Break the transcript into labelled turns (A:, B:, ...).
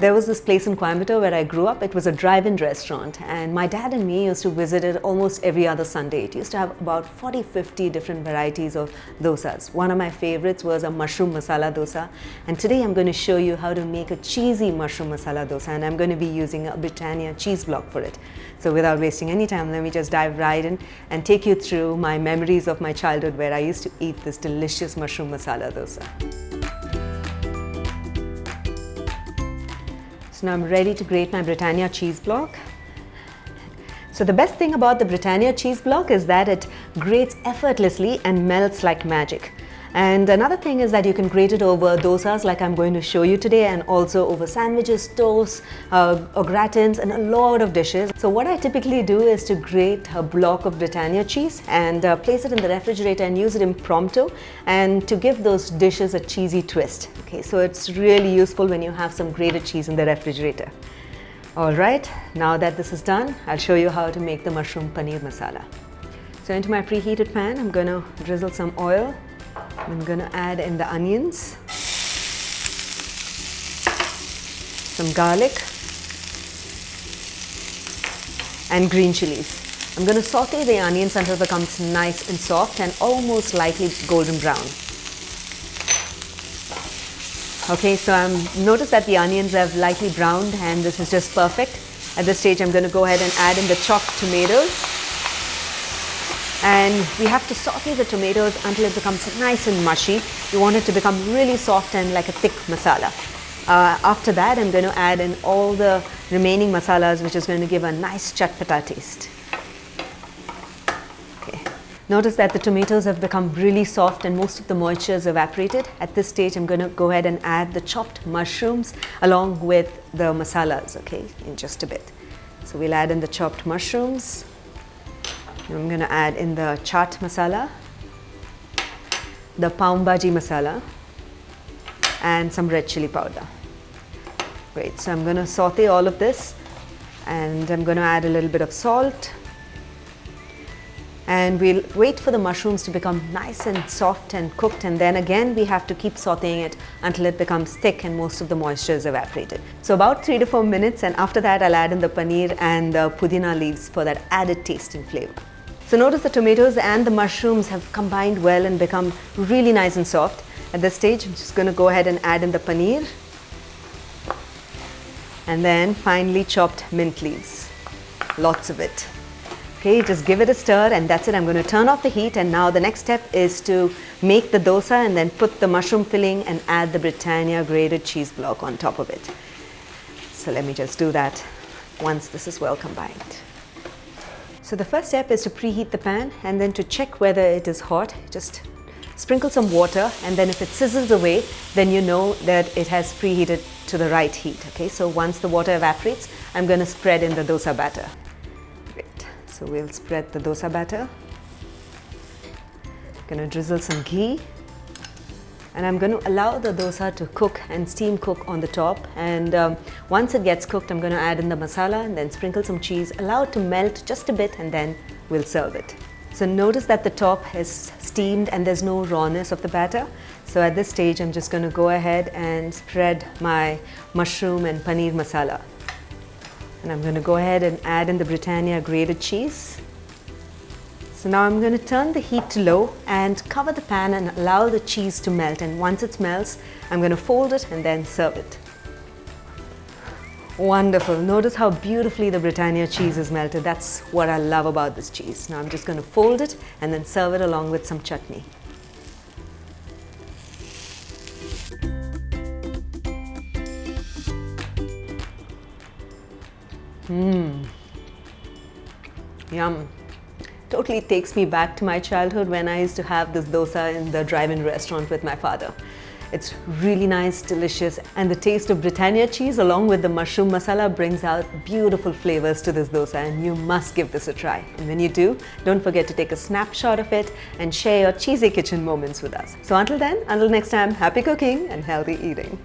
A: There was this place in Coimbatore where I grew up. It was a drive-in restaurant, and my dad and me used to visit it almost every other Sunday. It used to have about 40-50 different varieties of dosas. One of my favorites was a mushroom masala dosa, and today I'm going to show you how to make a cheesy mushroom masala dosa, and I'm going to be using a Britannia cheese block for it. So without wasting any time, let me just dive right in and take you through my memories of my childhood where I used to eat this delicious mushroom masala dosa. So now I'm ready to grate my Britannia cheese block. So the best thing about the Britannia cheese block is that it grates effortlessly and melts like magic. And another thing is that you can grate it over dosas like I'm going to show you today, and also over sandwiches, toasts, or gratins, and a lot of dishes. So what I typically do is to grate a block of Britannia cheese and place it in the refrigerator and use it impromptu and to give those dishes a cheesy twist. Okay, so it's really useful when you have some grated cheese in the refrigerator. Alright, now that this is done, I'll show you how to make the mushroom paneer masala. So into my preheated pan, I'm going to drizzle some oil. I'm going to add in the onions, some garlic, and green chilies. I'm going to saute the onions until it becomes nice and soft and almost lightly golden brown. Okay, so notice that the onions have lightly browned, and this is just perfect. At this stage, I'm going to go ahead and add in the chopped tomatoes. And we have to saute the tomatoes until it becomes nice and mushy. You want it to become really soft and like a thick masala. After that, I'm going to add in all the remaining masalas, which is going to give a nice chatpata taste. Okay. Notice that the tomatoes have become really soft and most of the moisture is evaporated. At this stage, I'm going to go ahead and add the chopped mushrooms along with the masalas, okay, in just a bit. So we'll add in the chopped mushrooms. I'm going to add in the CHAAT masala, the BHAJI masala, and some red chili powder. Great, so I'm going to saute all of this, and I'm going to add a little bit of salt. And we'll wait for the mushrooms to become nice and soft and cooked, and then again we have to keep sauteing it until it becomes thick and most of the moisture is evaporated. So about 3 to 4 minutes, and after that I'll add in the paneer and the pudina leaves for that added taste and flavor. So notice the tomatoes and the mushrooms have combined well and become really nice and soft. At this stage, I'm just going to go ahead and add in the paneer and then finely chopped mint leaves. Lots of it. Okay, just give it a stir, and that's it. I'm going to turn off the heat, and now the next step is to make the dosa and then put the mushroom filling and add the Britannia grated cheese block on top of it. So let me just do that once this is well combined. So the first step is to preheat the pan, and then to check whether it is hot, just sprinkle some water, and then if it sizzles away, then you know that it has preheated to the right heat. Okay, so once the water evaporates, I'm going to spread in the dosa batter. Great. So we'll spread the dosa batter. I'm going to drizzle some ghee, and I'm going to allow the dosa to cook and steam cook on the top, and once it gets cooked, I'm going to add in the masala and then sprinkle some cheese, allow it to melt just a bit, and then we'll serve it. So notice that the top is steamed and there's no rawness of the batter. So at this stage, I'm just going to go ahead and spread my mushroom and paneer masala, and I'm going to go ahead and add in the Britannia grated cheese. So now I'm going to turn the heat to low and cover the pan and allow the cheese to melt, and once it melts, I'm going to fold it and then serve it. Wonderful. Notice how beautifully the Britannia cheese is melted. That's what I love about this cheese. Now I'm just going to fold it and then serve it along with some chutney. Yum. Totally takes me back to my childhood when I used to have this dosa in the drive-in restaurant with my father. It's really nice, delicious, and the taste of Britannia cheese along with the mushroom masala brings out beautiful flavors to this dosa, and you must give this a try. And when you do, don't forget to take a snapshot of it and share your cheesy kitchen moments with us. So until then, until next time, happy cooking and healthy eating.